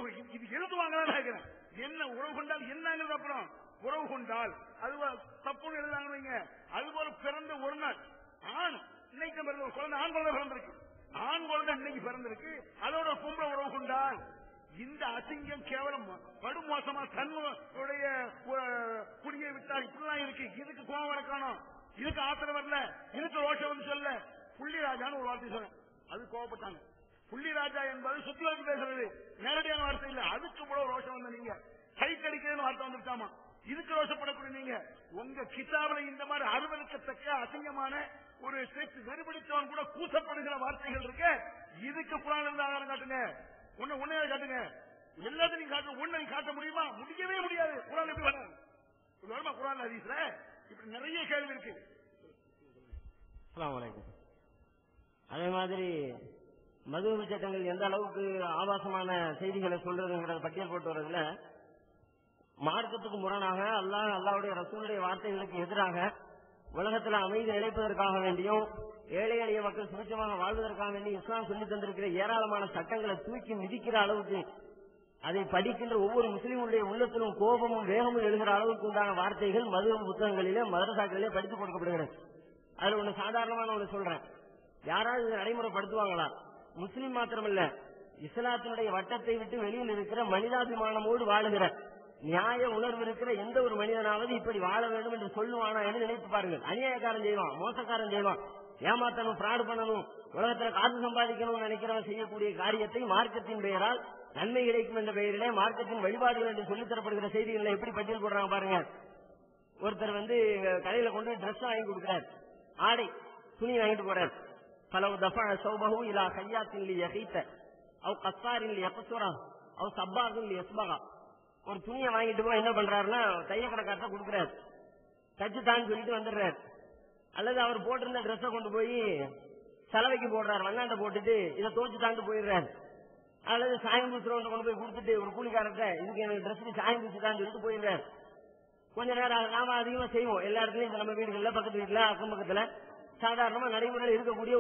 உறவு இது எழுதுவாங்களான்னு கேட்கிறேன். என்ன உறவு கொண்டால் என்னங்கிறது அப்புறம் உறவு கொண்டால் அது தப்புன்னு எழுதாங்க. அது போல பிறந்த ஒரு நாள் ஆண் இன்னைக்கு பிறந்த குழந்தை ஆண் குழந்தை பிறந்திருக்கு. ஆண் குழந்தை இன்னைக்கு பிறந்திருக்கு. அதோட பொம்பளை உறவு கொண்டால் இந்த அசிங்கம் கேவலம் படுமோசமா தன்னுடைய குடியை விட்டால் இப்படிதான் இருக்கு. இதுக்கு கோபம் வரக்கணும், இதுக்கு ஆத்திரம் வரல, இதுக்கு ரோஷம் வந்து சொல்ல. புள்ளிராஜான்னு ஒரு வார்த்தை சொன்ன, அது கோவப்பட்டாங்க. புள்ளிராஜா என்பது சுத்தி வளர்த்து பேசுறது, நேரடியான வார்த்தை இல்ல. அதுக்கு கூட ரோஷம் வந்த நீங்க கை கடிக்கிறதுன்னு வார்த்தை வந்துட்டாமா, இதுக்கு ரோஷப்படக்கூடிய நீங்க உங்க கிதாபில் இந்த மாதிரி அருவருக்கத்தக்க அசிங்கமான ஒரு வெறுபடித்தவன் கூட கூசப்படுகிற வார்த்தைகள் இருக்க. இதுக்கு குரான் இருந்து ஆதாரம் காட்டுங்க. உன்னை காட்டுங்க. எல்லாத்தையும் காட்டு. உன்னை காட்ட முடியுமா? முடியவே முடியாது. குரான் எப்படி வராது? வருமா குரான் ஹதீஸ்ல? இப்படி நிறைய கேள்வி இருக்கு. அதே மாதிரி மதுஹப் சட்டங்கள் எந்த அளவுக்கு ஆபாசமான செய்திகளை சொல்றதுங்கிற பட்டியல் போட்டு வரதுல மார்க்கத்துக்கு முரணாக அல்லாஹ்வுடைய ரசூலுடைய வார்த்தைகளுக்கு எதிராக உலகத்தில் அமைதி நிலைப்பதற்காக வேண்டியும் ஏழை எளிய மக்கள் சுபிட்சமாக வாழ்வதற்காக வேண்டி இஸ்லாம் சொல்லி தந்திருக்கிற ஏராளமான சட்டங்களை தூக்கி மிதிக்கிற அளவுக்கு அதை படிக்கின்ற ஒவ்வொரு முஸ்லீமுடைய உள்ளத்திலும் கோபமும் வேகமும் எழுகிற அளவுக்கு உண்டான வார்த்தைகள் மதுஹப் புத்தகங்களிலே மதரசாக்களிலே படித்துக் கொடுக்கப்படுகிறது. அதுல ஒண்ணு சாதாரணமான ஒண்ணு சொல்றேன். யாராவது இதை நடைமுறைப்படுத்துவாங்களா? முஸ்லீம் மாத்திரமல்ல, இஸ்லாத்தினுடைய வட்டத்தை விட்டு வெளியில் இருக்கிற மனிதாபிமானமோடு வாழுகிற நியாய உணர்வு இருக்கிற எந்த ஒரு மனிதனாவது இப்படி வாழ வேண்டும் என்று சொல்லுவானா என்று நினைத்து பாருங்கள். அநியாயக்காரன் செய்வான், மோசக்காரன் செய்வான், ஏமாத்தணும், பிராடு பண்ணணும், உலகத்துல காசு சம்பாதிக்கணும்னு நினைக்கிறவன் செய்யக்கூடிய காரியத்தை மார்க்கத்தின் பெயரால் நன்மை கிடைக்கும் என்ற பெயரிலே மார்க்கத்தின் வழிபாடுகள் என்று சொல்லித் தரப்படுகிற செய்திகளை எப்படி பட்டியல் போடுறாங்க பாருங்க. ஒருத்தர் கடையில கொண்டு டிரெஸ் வாங்கி கொடுக்கிறார், ஆடை துணி வாங்கிட்டு போறார். பலவு தஃபா சௌபஹு இலா கையாத்தின் லியஹீத அவ் கஸ்ஸாரின் லியக்ஸுரா அவ் சப்பாகின் லியஸ்பகா. ஒரு துணியை வாங்கிட்டு போய் என்ன பண்றாருன்னா தையக்கடைக்காரட்ட கொடுக்கிறார், தச்சு தான் சொல்லிட்டு வந்துடுறாரு. அல்லது அவர் போட்டிருந்த டிரெஸ்ஸை கொண்டு போய் சலவைக்கு போடுறாரு, வண்ணாண்ட போட்டுட்டு இதை தோச்சு தாண்டு போயிடுறாரு. அல்லது சாயம் பூசுறவங்க கொண்டு போய் கொடுத்துட்டு ஒரு கூலிக்காரத்தை இதுக்கு எனக்கு டிரெஸ்க்கு சாயம் பூசி தான் சொல்லிட்டு போயிடுறாரு. கொஞ்ச நேரம் நாம அதிகமா செய்வோம் எல்லா இடத்துலயும், நம்ம வீடுகள்ல, பக்கத்து வீட்டுல, அக்கம் பக்கத்துல சாதாரணமா நடைமுறையில் இருக்கக்கூடிய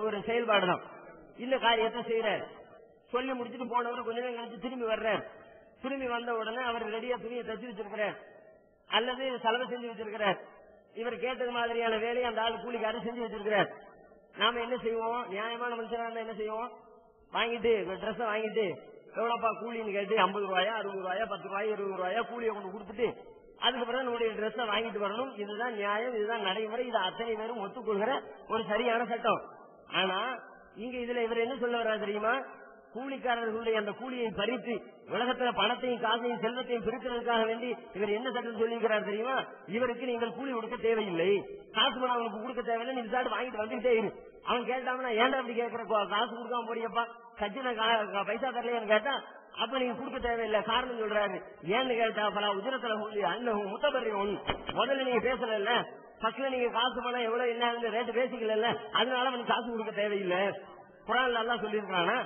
ஒரு செயல்பாடு தான். இந்த காரியத்தை செய்யறாரு. சொல்லி முடிச்சுட்டு போனவர் கொஞ்ச நேரம் கழிச்சு திரும்பி வர்றாரு. திரும்பி வந்த உடனே அவர் ரெடியா துணியை தச்சு வச்சிருக்கிறார் அல்லது சலவை செஞ்சு வச்சிருக்கிறார். இவர் கேட்டது மாதிரியான வேலையை அந்த ஆள் கூலிக்காரர் செஞ்சு வச்சிருக்கிறார். நாம என்ன செய்வோம்? நியாயமான மனுஷனா இருந்தா என்ன செய்வோம்? வாங்கிட்டு ட்ரெஸ் வாங்கிட்டு எவ்வளவுப்பா கூலின்னு கேட்டு 50 ரூபாயா 60 ரூபாயா 10 ரூபாயா 20 ரூபாயா கூலியை கொண்டு கொடுத்துட்டு அதுக்கு பிறகு நம்முடைய ட்ரெஸ்ஸை வாங்கிட்டு வரணும். இதுதான் நியாயம், இதுதான் நடைமுறை, இது அத்தனை பேரும் ஒத்துக்கொள்கிற ஒரு சரியான சட்டம். ஆனா இங்க இதுல இவர் என்ன சொல்ல வர்றாரு தெரியுமா? கூலிக்காரர்களுடைய அந்த கூலியை பறித்து உலகத்துல பணத்தையும் காசையும் செல்வத்தையும் பிரிக்கிறதுக்காக வேண்டி இவர் என்ன சட்டம் சொல்லியிருக்கிறார் தெரியுமா? இவருக்கு நீங்கள் கூலி கொடுக்க தேவையில்லை, காசு பணம் அவனுக்கு கொடுக்க தேவையில்லை, நீ விசாரிட்டு வாங்கிட்டு வந்துட்டே இரு. அவன் கேட்டாங்கன்னா ஏன்டா அப்படி கேட்கிற, காசு கொடுக்காம போறியப்பா, கட்சியில பைசா தரலையான்னு கேட்டா அப்ப நீங்க கொடுக்க தேவையில்லை. காரணம் சொல்றாரு, ஏன்னு கேட்டா பல உதிரத்துல அண்ணன் முத்தபரி முதல்ல நீங்க பேசல, ஃபர்ஸ்ட்ல நீங்க காசு பணம் எவ்வளவு என்ன ரேட்டு பேசிக்கல, அதனால அவனுக்கு காசு கொடுக்க தேவையில்லை. குரான்ல எல்லாம் சொல்லியிருக்கானா?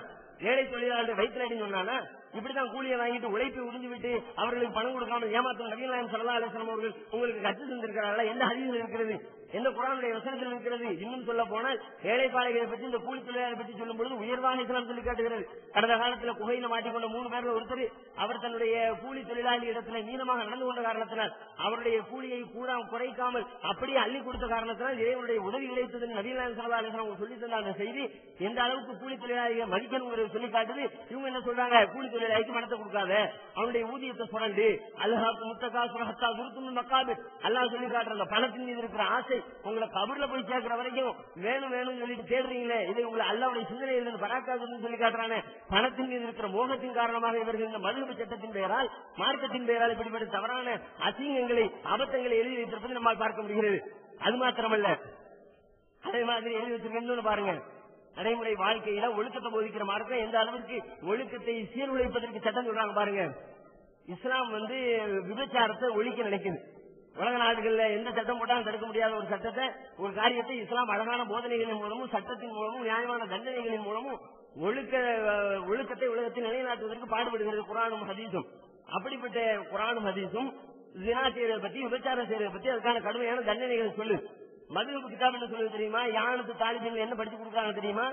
ஏழை தொழிலாளர் வயிற்றுலடின்னு சொன்னானா? இப்படிதான் கூலியை வாங்கிட்டு உழைப்பை உறிஞ்சு விட்டு அவர்களுக்கு பணம் கொடுக்காம ஏமாற்றம் நபிகள் நாயகம் ஸல்லல்லாஹு அலைஹி வஸல்லம் அவர்கள் உங்களுக்கு கற்று தந்திருக்கிறார்கள். எந்த ஹதீஸில் இருக்கிறது? எந்த குர்ஆனுடைய வசனத்தில் இருக்கிறது? இன்னும் சொல்ல போனால் ஏழை பாளைகளை பற்றி, இந்த கூலி தொழிலாளரை பற்றி சொல்லும் பொழுது உயர்வான இஸ்லாம் சொல்லி காட்டுகிறது. கடந்த காலத்தில் குகையில மாட்டிக்கொண்ட 3 பேர்ல ஒருத்தர் அவர் தன்னுடைய கூலி தொழிலாளி இடத்துல நீளமாக நடந்து கொண்ட காரணத்தினால் அவருடைய கூலியை கூட குறைக்காமல் அப்படியே அள்ளி கொடுத்த காரணத்தினால் இறைவனுடைய உதவி கிடைத்தது நபிகள் நாயகம் ஸல்லல்லாஹு அலைஹி வஸல்லம் சொல்லி தந்த அந்த செய்தி எந்த அளவுக்கு கூலி தொழிலாளியை மதிக்கணுங்கிறது சொல்லி காட்டுது. இவங்க என்ன சொல்றாங்க? கூலி தொழிலாளிக்கு பணத்தை கொடுக்காத, அவனுடைய ஊதியத்தை சுரண்டு, அல்லாஹ் முத்தகாசுரஹத்தா குருத்துல் மக்காபிர், அல்லாஹ் சொல்லி காட்டுற அந்த பணத்தின் மீது இருக்கிற ஆசை உங்களை கபர்ல போய் சேர்க்கிற வரைக்கும் வேணும் வேணும் சொல்லிட்டு தேடுறீங்களே, இது உங்களை அல்லாஹ்வுடைய சிந்தனையிலிருந்து பராக்காதுன்னு சொல்லி காட்டுறானே. பணத்தின் மீது இருக்கிற மோகத்தின் காரணமாக இவர்கள் இந்த மதுஹப் சட்டத்தின் பெயரால், மார்க்கத்தின் பெயரால் இப்படிப்பட்ட தவறான அசிங்கங்களை, அபத்தங்களை எழுதி வைத்திருப்பதை நம்மால் பார்க்க முடிகிறது. அது மாத்திரமல்ல, அதே மாதிரி எழுதி வச்சிருக்கேன்னு பாருங்க, நடைமுறை வாழ்க்கையில ஒழுக்கத்தை போதிக்கிற மார்க்கம் எந்த அளவிற்கு ஒழுக்கத்தை சீர்குலைப்பதற்கு சட்டம் சொல்றாங்க பாருங்க. இஸ்லாம் விபச்சாரத்தை ஒழிக்க நினைக்குது. உலக நாடுகள்ல எந்த சட்டம் போட்டாலும் தடுக்க முடியாத ஒரு சட்டத்தை, ஒரு காரியத்தை இஸ்லாம் அழகான போதனைகளின் மூலமும் சட்டத்தின் மூலமும் நியாயமான தண்டனைகளின் மூலமும் ஒழுக்கத்தை உலகத்தில் நிலைநாட்டுவதற்கு பாடுபடுகிறது குர்ஆனும் ஹதீஸும். அப்படிப்பட்ட குர்ஆனும் ஹதீஸும் ஜினா செய்வதை பற்றி, விபச்சாரம் செய்வதை பற்றி அதுக்கான கடுமையான தண்டனைகள் சொல்லு. மதுஹப் கிதாப் என்ன சொல்லுது தெரியுமா? யானுக்கு தாலிபின் என்ன படிச்சு கொடுக்குறாங்க தெரியுமா?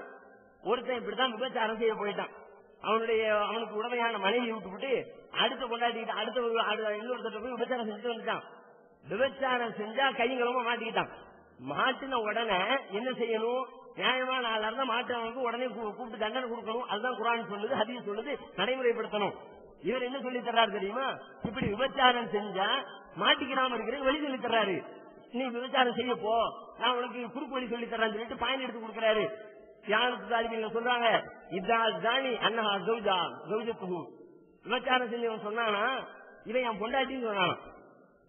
ஒருத்தன் இப்படித்தான் விபச்சாரம் செய்ய போயிட்டான், அவனுக்கு உடமையான மனைவியை விட்டுவிட்டு அடுத்த கொண்டாடிக்கிட்டு அடுத்த இன்னொருத்த போய் விபச்சாரம் செஞ்சுட்டு வந்துட்டான். விபச்சாரம் செஞ்சா கைங்களமா மாட்டிக்கிட்டான். மாட்டின உடனே என்ன செய்யணும்? நியாயமான ஆளா இருந்தா மாட்டவனுக்கு உடனே கூப்பிட்டு தண்டனை கொடுக்கணும். அதுதான் குர்ஆன் சொல்லுது, ஹதீஸ் சொல்லுது, நடைமுறைப்படுத்தணும். இவர் என்ன சொல்லி தர்றாரு தெரியுமா? இப்படி விபச்சாரம் செஞ்சா மாட்டிக்கிறாம இருக்கிறது வழி சொல்லி தர்றாரு. நீ விபச்சாரம் செய்ய போ, நான் உனக்கு குறுக்கு வழி சொல்லி தர்றேன்னு சொல்லிட்டு பயன் எடுத்து கொடுக்கிறாரு. சொல்றாங்க விபச்சாரம் செஞ்சவன் சொன்னானா இவன் என் பொண்டாட்டின்னு சொன்னான்.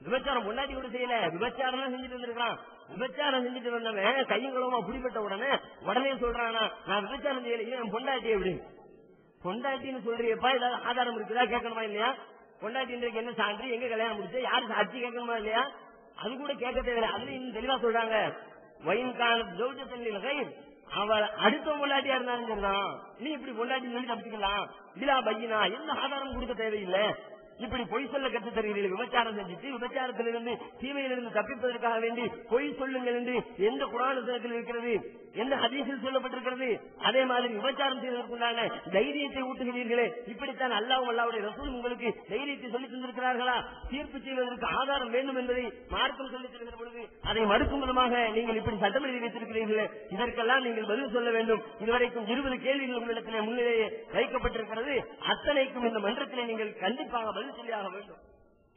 விபச்சாரம் பொண்டாட்டி கூட செய்யல, விபச்சாரம் தான் செஞ்சுட்டு வந்திருக்கான். விபச்சாரம் செஞ்சுட்டு வந்தவன் கையங்களமா பிடிபட்ட உடனே சொல்றானா நான் விபச்சாரம் செய்யல, இவன் பொண்டாட்டி அப்படின்னு. பொண்டாட்டின்னு சொல்றியப்பா, ஏதாவது ஆதாரம் இருக்குதா கேட்கணுமா இல்லையா? பொண்டாட்டின்றைக்கு என்ன சான்று, எங்க கல்யாணம் முடிச்சு, யாரு சாட்சி கேட்கணுமா இல்லையா? அது கூட கேட்க தேவையில்லை. அதுல இன்னும் தெளிவா சொல்றாங்க, அவள் அடுத்த பொண்டாட்டியா இருந்தாலும் சரிதான், நீ இப்படி பொண்டாட்டி சொல்லி தப்பிச்சுக்கலாம். பிலா பையனா எந்த ஆதாரம் கொடுக்க தேவையில்லை. இப்படி பொய் சொல்ல கற்று தருகிறீர்கள். விபச்சாரம் செஞ்சுட்டு விபச்சாரத்திலிருந்து தீமையிலிருந்து தப்பிப்பதற்காக வேண்டி பொய் சொல்லுங்கள் என்று எந்த குர்ஆனில் இருக்கிறது, எந்த ஹதீஸில் சொல்லப்பட்டிருக்கிறது? அதே மாதிரி விபச்சாரம் செய்வதற்குண்டான தைரியத்தை ஊட்டுகிறீர்களே, இப்படித்தான் அல்லாஹ்வும் அல்லாஹ்வுடைய ரசூலும் உங்களுக்கு தைரியத்தை சொல்லித் தந்திருக்கிறார்களா? தீர்ப்பு செய்வதற்கு ஆதாரம் வேண்டும் என்பதை மார்க்கம் சொல்லித் தருகிற பொழுது அதை மறுக்கும் விதமாக நீங்கள் இப்படி சட்டம் எழுதி வைத்திருக்கிறீர்களே, இதற்கெல்லாம் நீங்கள் பதில் சொல்ல வேண்டும். இதுவரைக்கும் 20 கேள்விகள் உங்களிடத்திலே முன்னிலையே வைக்கப்பட்டிருக்கிறது. அத்தனைக்கும் இந்த மன்றத்திலே நீங்கள் கண்டிப்பாக பதில் சொல்லியாக வேண்டும்.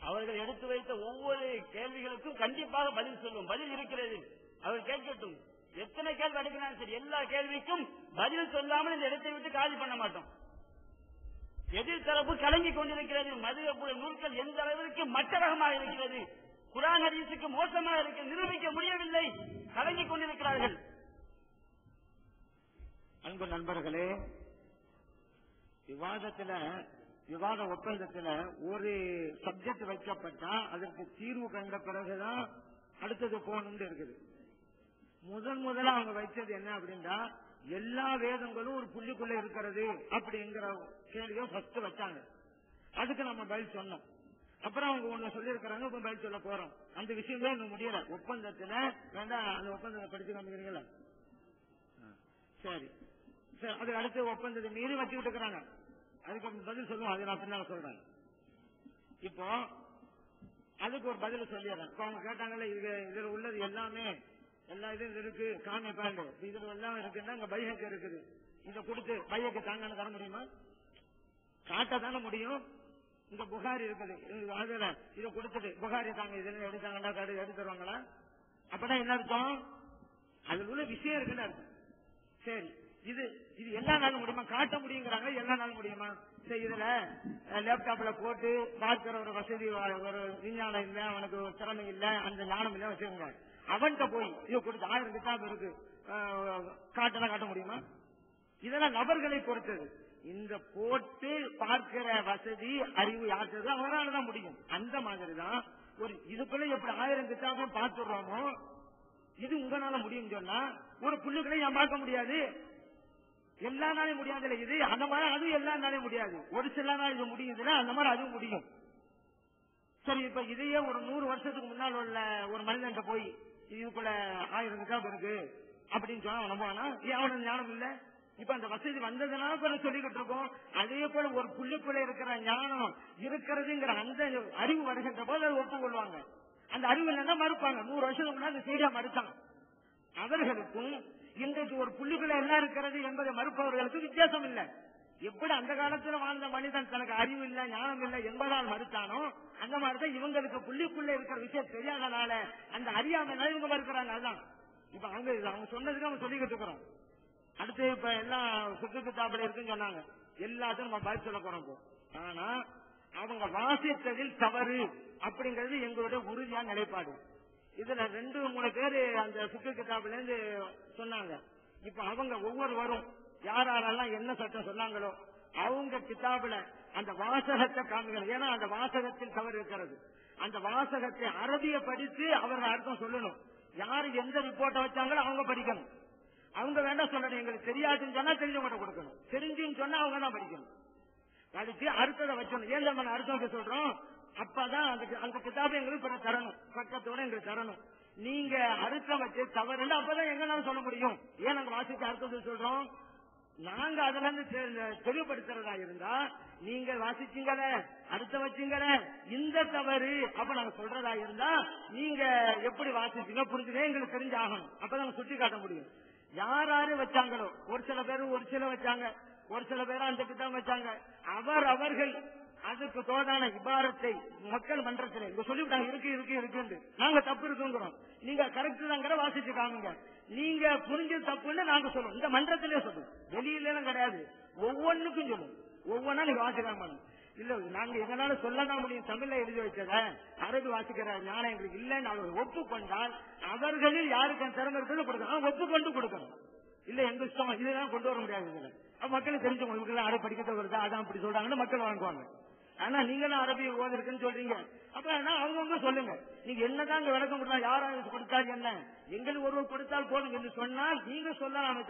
அவர்கள் எடுத்து வைத்த ஒவ்வொரு கேள்விகளுக்கும் கண்டிப்பாக பதில் சொல்லும். பதில் இருக்கிறது, அவர் கேட்கட்டும். எத்தனை கேள்வி அடைக்கிறாங்க சரி, எல்லா கேள்விக்கும் பதில் சொல்லாமல் இந்த இடத்தை விட்டு காலி பண்ண மாட்டோம். எதிர்த்தரப்பு கலங்கி கொண்டிருக்கிறது. மதுரப்புற நூல்கள் எந்த அளவிற்கு மட்டரகமாக இருக்கிறது, குர்ஆன் ஹதீஸுக்கு மோசமாக இருக்கிறது, நிரூபிக்க முடியவில்லை, கலங்கி கொண்டிருக்கிறார்கள். அன்பு நண்பர்களே, விவாத ஒப்பந்தத்துல ஒரு சப்ஜெக்ட் வைக்கப்பட்டா அதற்கு தீர்வு கண்ட பிறகுதான் அடுத்தது போகணும்னு இருக்குது. முதல்ல அவங்க வைச்சது என்ன அப்படின்னா, எல்லா வேதங்களும் ஒரு புள்ளிக்குள்ள இருக்கிறது அப்படிங்கிற கேள்வியை ஃபர்ஸ்ட் வச்சாங்க. அதுக்கு நம்ம பதில் சொன்னோம். அப்புறம் அவங்க ஒண்ணு சொல்லி இருக்கிறாங்க, இப்ப பதில் சொல்ல போறோம். அந்த விஷயம் தான் இன்னும் முடியல. ஒப்பந்தத்துல வேண்டாம், அந்த ஒப்பந்தத்தை படிச்சு காமிக்கிறீங்களா? சரி, அது அடுத்த ஒப்பந்தத்தை மீறி வச்சுக்கிட்டு இருக்கிறாங்க. அதுக்கு பதில் சொல்லுவோம், அது நான் பின்னால சொல்றேன். இப்போ அதுக்கு ஒரு பதில் சொல்லிடுறேன். இப்போ அவங்க கேட்டாங்கல்ல, இதுல உள்ளது எல்லாமே எல்லா இதுவும் இருக்கு, காமி பாண்டு இதுல எல்லாம் இருக்குன்னா அங்க பைஹக் இருக்குது, இதை கொடுத்து பையக்கு தாங்கன்னு தர முடியுமா? காட்ட தானே முடியும். இந்த புகாரி இருக்குது, அதுல இதை கொடுத்துட்டு புகாரி தாங்க இதுல எடுத்தாங்கன்னா எடுத்து தருவாங்களா? அப்பதான் என்ன அர்த்தம்? அதுல உள்ள விஷயம் இருக்குன்னு அர்த்தம். சரி, இது எல்லா நாளும் முடியுமா? காட்ட முடியுங்கிறாங்க, எல்லா நாளும் முடியுமா? சரி, இதுல லேப்டாப்ல போட்டு பார்க்கிற ஒரு வசதி, ஒரு விஞ்ஞானம் இல்ல, அவனுக்கு திறமை இல்ல, அந்த ஞானம் இல்ல வச்சுக்கோங்க. அவன்கிட்ட போய் இது கொடுத்து 1000 கிதாப் இருக்கு, காட்டலாம் காட்ட முடியுமா? இதெல்லாம் நபர்களை பொறுத்தது. இந்த போட்டு பார்க்கிற வசதி அறிவு யாருது அவரால் தான் முடியும். அந்த மாதிரிதான் ஒரு இதுக்குள்ள எப்படி 1000 கிதாபையும் பார்த்துடுறோமோ, இது உங்களால முடியும் சொன்னா ஒரு புள்ளுக்களை ஏன் பார்க்க முடியாது? எல்லா நாளையும் முடியாது. இது அந்த மாதிரி அதுவும் எல்லா நாளையும் முடியாது. ஒரு சில நாள் இது முடியுதுன்னா அந்த மாதிரி அதுவும் முடியும். சரி, இப்ப இதையே ஒரு 100 வருஷத்துக்கு முன்னால் உள்ள ஒரு மனிதன்ட்ட போய் இதுக்குள்ள 1000 கிதாப் இருக்கு அப்படின்னு சொன்னா நம்புவானா? அவனுக்கு ஞானம் இல்ல. இப்ப அந்த வசதி வந்ததுனால சொல்லிக்கிட்டு இருக்கோம். அதே போல ஒரு புள்ளிக்குள்ள இருக்கிற ஞானம் இருக்கிறதுங்கிற அந்த அறிவு வருகின்ற போது அதை ஒப்புக்கொள்வாங்க. அந்த அறிவு இல்லைன்னா மறுப்பாங்க. 100 வருஷத்துக்கு முன்னாடி செய்தியா மறுத்தாங்க. அவர்களுக்கும் இன்றைக்கு ஒரு புள்ளிக்குள்ள எல்லாம் இருக்கிறது என்பதை மறுப்பவர்களுக்கு வித்தியாசம் இல்லை. எப்படி அந்த காலத்துல வாழ்ந்த மனிதன் தனக்கு அறிவு இல்ல, ஞானம் இல்லை என்பதால் மறுத்தானோ, அந்த மாதிரிதான் இவங்களுக்கு புள்ளிக்குள்ள இருக்கிற விஷயம் தெரியாதனால அந்த அறியாமைனால இவங்க மறுக்கிறாங்க. அதுதான் இப்ப அவங்க சொன்னதுக்கு அவங்க சொல்லிக்கிட்டு இருக்கிறோம். அடுத்து இப்ப எல்லாம் சுக்கு தாப்பட இருக்குன்னு சொன்னாங்க, எல்லாத்தையும் நம்ம பதில் சொல்ல போறோம். ஆனா அவங்க வாசித்ததில் தவறு அப்படிங்கிறது எங்களுடைய உறுதியான நிலைப்பாடு. இதுல 2-3 பேரு அந்த சுக்கு கிதாபுல இருந்து சொன்னாங்க. இப்ப அவங்க ஒவ்வொருவரும் யாரெல்லாம் என்ன சட்டம் சொன்னாங்களோ அவங்க கிதாபுல அந்த வாசகத்தை காமிக்கணும். ஏன்னா அந்த வாசகத்தில் தவறு இருக்கிறது. அந்த வாசகத்தை அரபிய படித்து அவர்கள் அர்த்தம் சொல்லணும். யாரு எந்த ரிப்போர்ட்டை வச்சாங்களோ அவங்க படிக்கணும். அவங்க வேண்டாம் சொல்லணும், எங்களுக்கு தெரியாதுன்னு சொன்னா தெரிஞ்சவங்க கொடுக்கணும், தெரிஞ்சுன்னு சொன்னா அவங்க தான் படிக்கணும். படிச்சு அர்த்தத்தை வச்சணும். ஏன் நம்ம அர்த்தம் வைக்க சொல்றோம்? அப்பதான் அந்த கிதாபை எங்களுக்கு தரணும், பக்கத்தோட எங்களுக்கு தரணும். நீங்க அர்த்தம் வச்சு தவறு அப்பதான் எங்கனாலும் சொல்ல முடியும். ஏன் நாங்க வாசிச்சு அர்த்தத்தை சொல்றோம்? நாங்க அதுல இருந்து தெளிவுபடுத்துறதா இருந்தா நீங்க வாசிச்சீங்கள அடுத்த வச்சீங்கள இந்த தவறு அப்ப நாங்க சொல்றதா இருந்தா நீங்க எப்படி வாசிச்சீங்க புரிஞ்சுக்க எங்களுக்கு தெரிஞ்சு ஆகணும். அப்பதான் சுட்டி காட்ட முடியும். யாரு வச்சாங்களோ ஒரு சில பேர் ஒரு சில வச்சாங்க, ஒரு சில பேர் அந்த கிட்டம் வச்சாங்க. அவர்கள் அதுக்கு தோதான இபாரத்தை மக்கள் மன்றத்தில் இங்க சொல்லிவிட்டாங்க இருக்கு நாங்க தப்பு இருக்குங்கிறோம். நீங்க கரெக்ட் தாங்கிற வாசிச்சு காமிங்க. நீங்க புரிஞ்ச தப்புன்னு நாங்க சொல்லுவோம். இந்த மன்றத்திலே சொல்லுவோம், வெளியில எல்லாம் கிடையாது. ஒவ்வொன்றுக்கும் சொல்லுவோம். ஒவ்வொன்னா நீங்க வாசிக்காம இல்ல நாங்க எங்களால சொல்லதான் முடியும். தமிழ்ல எழுதி வச்சத அரபி வாசிக்கிற ஞானம் எங்களுக்கு இல்லைன்னு அவர்கள் ஒப்புக்கொண்டால் அவர்களில் யாருக்கு திறமை இருக்கிறது கொடுக்கணும், ஒப்புக்கொண்டு கொடுக்கணும். இல்ல எங்க இஷ்டம் இதெல்லாம் கொண்டு வர முடியாது. இதுல மக்களுக்கு தெரிஞ்சவங்களுக்கு அரபி படிக்கிறது வருதா அதான் அப்படி சொல்றாங்கன்னு மக்கள் வாங்குவாங்க. ஆனா நீங்க தான் அரபி ஓதிருக்குன்னு சொல்றீங்க. அப்ப அவங்க சொல்லுங்க, நீங்க என்னதான் விளக்கம் கொடுத்தா யாராவது கொடுத்தால் என்ன, எங்களுக்கு ஒருவர் கொடுத்தால் போதும் என்று சொன்னால் நீங்க சொல்லலாம்.